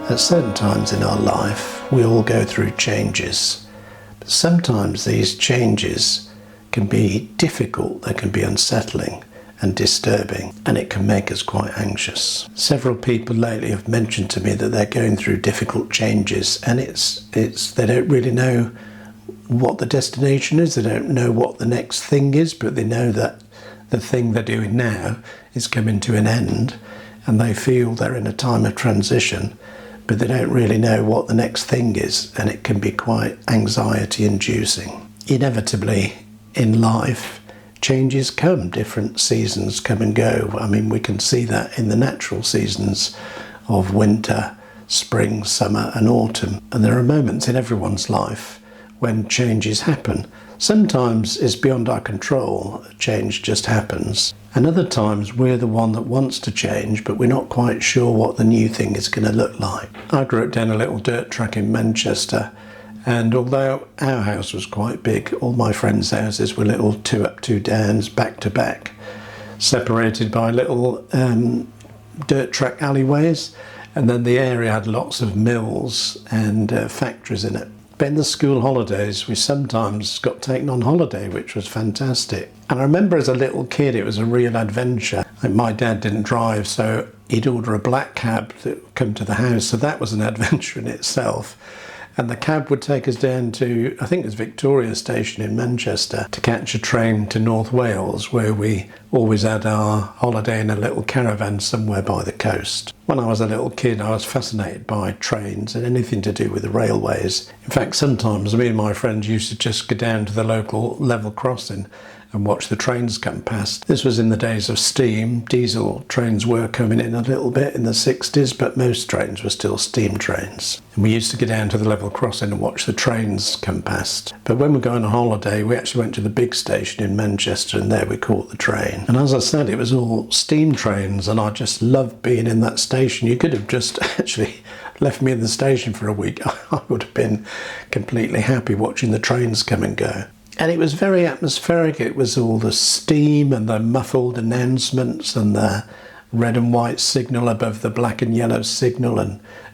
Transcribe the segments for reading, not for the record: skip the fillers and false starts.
At certain times in our life, we all go through changes. But sometimes these changes can be difficult, they can be unsettling and disturbing, and it can make us quite anxious. Several people lately have mentioned to me that they're going through difficult changes, and it's they don't really know what the destination is, they don't know what the next thing is, but they know that the thing they're doing now is coming to an end, and they feel they're in a time of transition, but they don't really know what the next thing is, and it can be quite anxiety inducing. Inevitably in life, changes come, different seasons come and go. I mean, we can see that in the natural seasons of winter, spring, summer and autumn. And there are moments in everyone's life when changes happen. Sometimes it's beyond our control, change just happens. And other times we're the one that wants to change, but we're not quite sure what the new thing is going to look like. I grew up down a little dirt track in Manchester, and although our house was quite big, all my friends' houses were little 2 up, 2 downs, back to back, separated by little dirt track alleyways, and then the area had lots of mills and factories in it. But in the school holidays, we sometimes got taken on holiday, which was fantastic. And I remember as a little kid, it was a real adventure. Like my dad didn't drive, so he'd order a black cab that would come to the house. So that was an adventure in itself. And the cab would take us down to, I think it was Victoria Station in Manchester, to catch a train to North Wales, where we always had our holiday in a little caravan somewhere by the coast. When I was a little kid, I was fascinated by trains and anything to do with the railways. In fact, sometimes me and my friends used to just go down to the local level crossing and watch the trains come past. This was in the days of steam. Diesel trains were coming in a little bit in the 60s, but most trains were still steam trains. And we used to go down to the level crossing and watch the trains come past. But when we go on a holiday, we actually went to the big station in Manchester, and there we caught the train. And as I said, it was all steam trains, and I just loved being in that station. You could have just actually left me in the station for a week. I would have been completely happy watching the trains come and go. And it was very atmospheric. It was all the steam and the muffled announcements and the red and white signal above the black and yellow signal,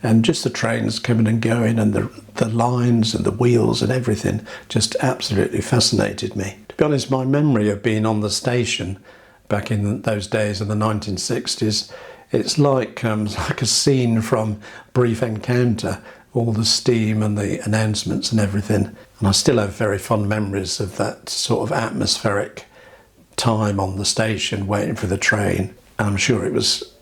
and just the trains coming and going, and the lines and the wheels and everything just absolutely fascinated me. To be honest, my memory of being on the station back in those days in the 1960s, it's like a scene from Brief Encounter, all the steam and the announcements and everything. And I still have very fond memories of that sort of atmospheric time on the station waiting for the train. And I'm sure it was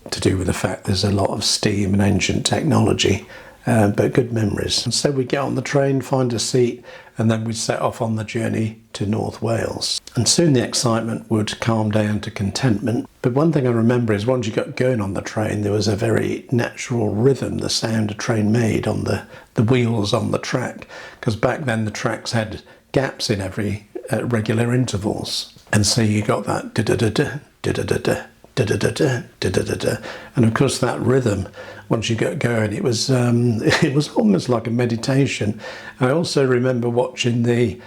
to do with the fact there's a lot of steam and ancient technology, but good memories. And so we get on the train, find a seat, and then we set off on the journey to North Wales. And soon the excitement would calm down to contentment. But one thing I remember is once you got going on the train, there was a very natural rhythm, the sound a train made on the wheels on the track. Because back then the tracks had gaps in every regular intervals. And so you got that da-da-da-da, da-da-da-da, da-da-da-da, da-da-da-da. And of course that rhythm, once you got going, it was almost like a meditation. I also remember watching the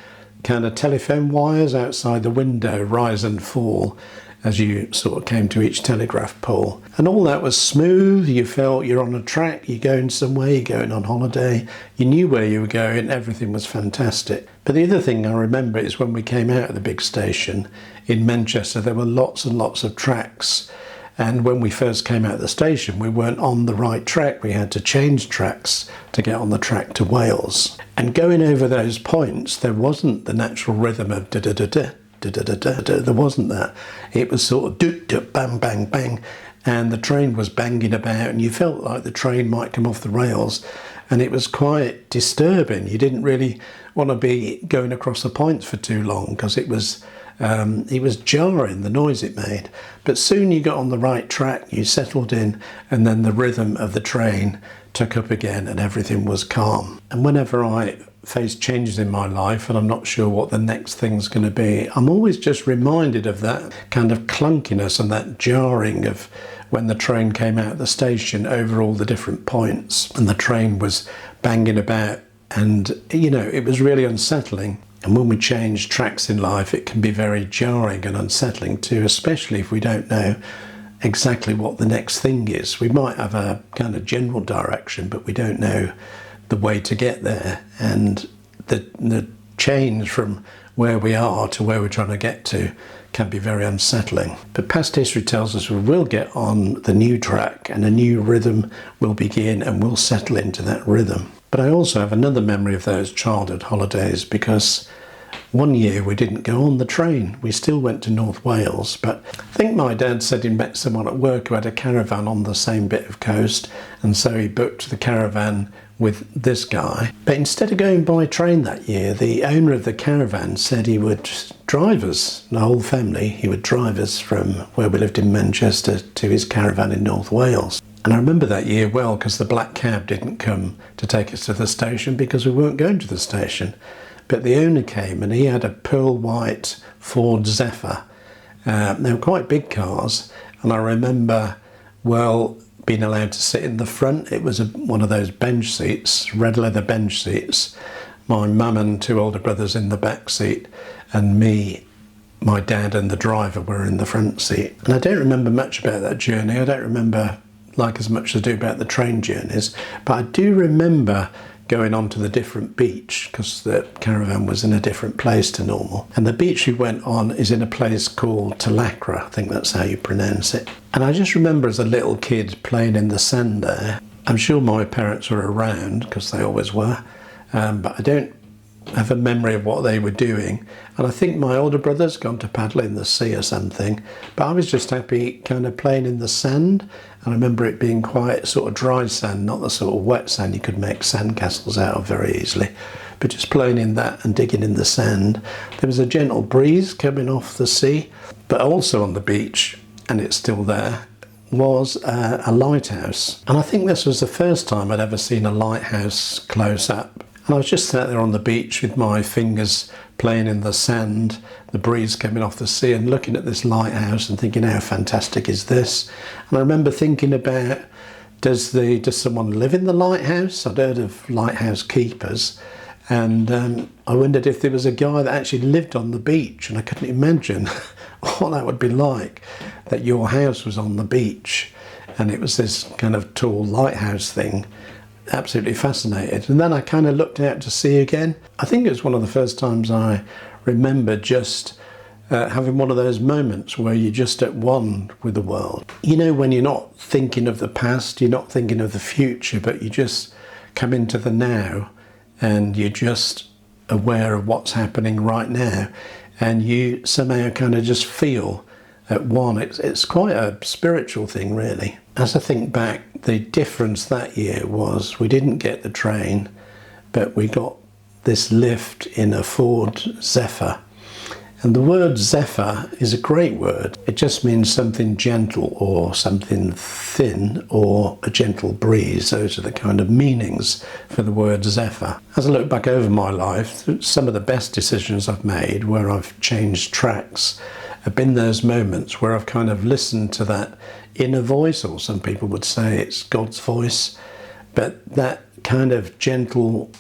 kind of telephone wires outside the window rise and fall as you sort of came to each telegraph pole. And all that was smooth. You felt you're on a track, you're going somewhere, you're going on holiday. You knew where you were going, everything was fantastic. But the other thing I remember is when we came out of the big station in Manchester, there were lots and lots of tracks. And when we first came out of the station, we weren't on the right track. We had to change tracks to get on the track to Wales. And going over those points, there wasn't the natural rhythm of da-da-da-da, da-da-da-da. There wasn't that. It was sort of do-do, bang, bang, bang. And the train was banging about, and you felt like the train might come off the rails. And it was quite disturbing. You didn't really want to be going across the points for too long, because it was jarring, the noise it made. But soon you got on the right track, you settled in, and then the rhythm of the train took up again and everything was calm. And whenever I face changes in my life and I'm not sure what the next thing's going to be, I'm always just reminded of that kind of clunkiness and that jarring of when the train came out of the station over all the different points and the train was banging about, and it was really unsettling. And when we change tracks in life, it can be very jarring and unsettling too, especially if we don't know exactly what the next thing is. We might have a kind of general direction, but we don't know the way to get there. And the change from where we are to where we're trying to get to can be very unsettling. But past history tells us we will get on the new track and a new rhythm will begin and we'll settle into that rhythm. But I also have another memory of those childhood holidays, because one year we didn't go on the train. We still went to North Wales, but I think my dad said he'd met someone at work who had a caravan on the same bit of coast, and so he booked the caravan with this guy. But instead of going by train that year, the owner of the caravan said he would drive us, the whole family, he would drive us from where we lived in Manchester to his caravan in North Wales. And I remember that year well, because the black cab didn't come to take us to the station because we weren't going to the station. But the owner came and he had a pearl white Ford Zephyr. They were quite big cars, and I remember, well, being allowed to sit in the front. It was one of those bench seats, red leather bench seats. My mum and two older brothers in the back seat, and me, my dad and the driver were in the front seat. And I don't remember much about that journey. I don't remember like as much as I do about the train journeys, but I do remember going on to the different beach, because the caravan was in a different place to normal. And the beach we went on is in a place called Talacra, I think that's how you pronounce it. And I just remember as a little kid playing in the sand there. I'm sure my parents were around, because they always were, but I don't have a memory of what they were doing. And I think my older brother's gone to paddle in the sea or something, but I was just happy kind of playing in the sand. And I remember it being quite sort of dry sand, not the sort of wet sand you could make sand castles out of very easily, but just playing in that and digging in the sand. There was a gentle breeze coming off the sea, but also on the beach, and it's still there, was a lighthouse. And I think this was the first time I'd ever seen a lighthouse close up. And I was just sat there on the beach with my fingers playing in the sand, the breeze coming off the sea, and looking at this lighthouse and thinking, how fantastic is this? And I remember thinking about, does someone live in the lighthouse? I'd heard of lighthouse keepers, and I wondered if there was a guy that actually lived on the beach, and I couldn't imagine what that would be like, that your house was on the beach and it was this kind of tall lighthouse thing. Absolutely fascinated. And then I kind of looked out to sea again. I think it was one of the first times I remember just having one of those moments where you're just at one with the world. You know, when you're not thinking of the past, you're not thinking of the future, but you just come into the now and you're just aware of what's happening right now, and you somehow kind of just feel at one. It's quite a spiritual thing, really. As I think back, the difference that year was we didn't get the train, but we got this lift in a Ford Zephyr. And the word zephyr is a great word. It just means something gentle or something thin or a gentle breeze. Those are the kind of meanings for the word zephyr. As I look back over my life, some of the best decisions I've made where I've changed tracks have been those moments where I've kind of listened to that inner voice, or some people would say it's God's voice, but that kind of gentle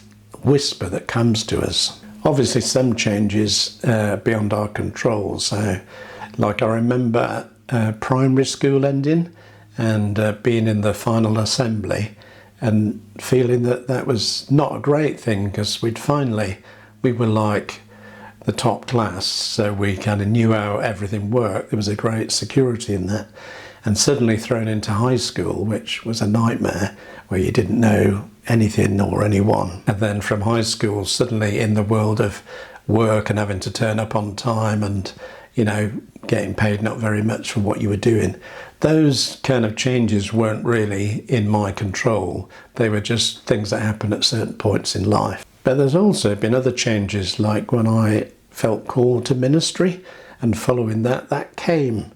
whisper that comes to us. Obviously some changes beyond our control. So like I remember primary school ending and being in the final assembly and feeling that that was not a great thing, because we were like the top class, so we kind of knew how everything worked. There was a great security in that. And suddenly thrown into high school, which was a nightmare, where you didn't know anything or anyone. And then from high school, suddenly in the world of work and having to turn up on time and, you know, getting paid not very much for what you were doing. Those kind of changes weren't really in my control. They were just things that happen at certain points in life. But there's also been other changes, like when I felt called to ministry, and following that came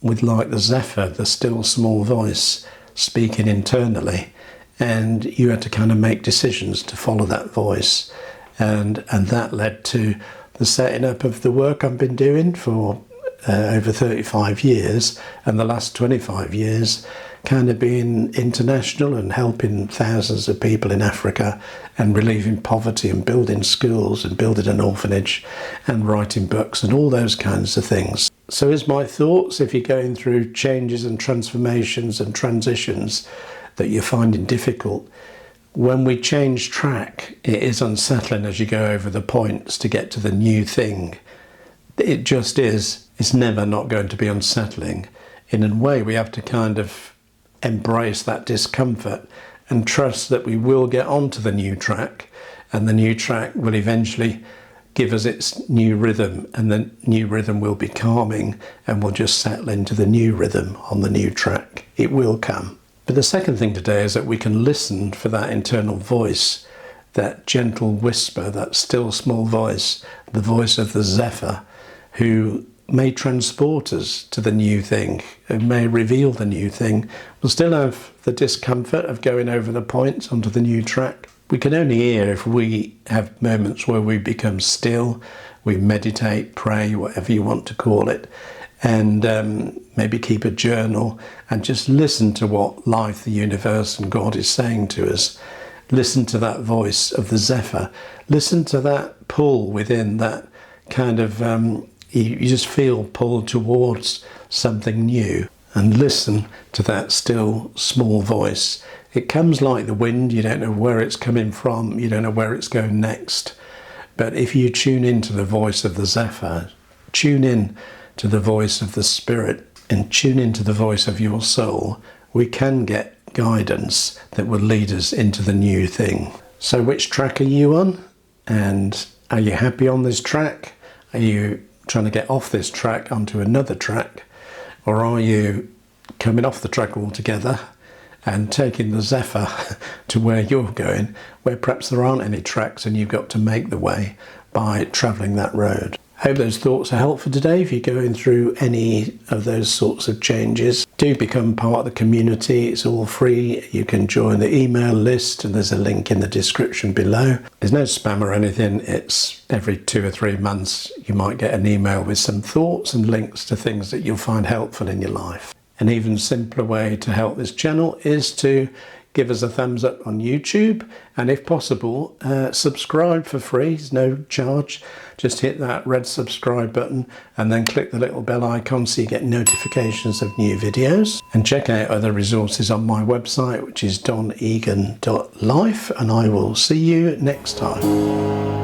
with, like the zephyr, the still small voice speaking internally, and you had to kind of make decisions to follow that voice, and that led to the setting up of the work I've been doing for over 35 years, and the last 25 years kind of being international and helping thousands of people in Africa and relieving poverty and building schools and building an orphanage and writing books and all those kinds of things. So here's my thoughts. If you're going through changes and transformations and transitions that you're finding difficult, when we change track, it is unsettling as you go over the points to get to the new thing. It just is. It's never not going to be unsettling. In a way, we have to kind of embrace that discomfort and trust that we will get onto the new track, and the new track will eventually give us its new rhythm, and the new rhythm will be calming, and we'll just settle into the new rhythm on the new track. It will come. But the second thing today is that we can listen for that internal voice, that gentle whisper, that still small voice, the voice of the zephyr, who may transport us to the new thing, who may reveal the new thing. We'll still have the discomfort of going over the points onto the new track. We can only hear if we have moments where we become still, we meditate, pray, whatever you want to call it, and maybe keep a journal and just listen to what life, the universe and God is saying to us. Listen to that voice of the zephyr. Listen to that pull within, that kind of you just feel pulled towards something new, and listen to that still small voice. It comes like the wind. You don't know where it's coming from, you don't know where it's going next, but if you tune into the voice of the zephyr, tune in to the voice of the spirit, and tune into the voice of your soul, we can get guidance that will lead us into the new thing. So which track are you on? And are you happy on this track? Are you trying to get off this track onto another track? Or are you coming off the track altogether and taking the zephyr to where you're going, where perhaps there aren't any tracks and you've got to make the way by travelling that road? Hope those thoughts are helpful today. If you're going through any of those sorts of changes, do become part of the community. It's all free. You can join the email list, and there's a link in the description below. There's no spam or anything. It's every 2 or 3 months you might get an email with some thoughts and links to things that you'll find helpful in your life. An even simpler way to help this channel is to give us a thumbs up on YouTube, and if possible, subscribe for free. There's no charge. Just hit that red subscribe button and then click the little bell icon so you get notifications of new videos. And check out other resources on my website, which is donegan.life, and I will see you next time.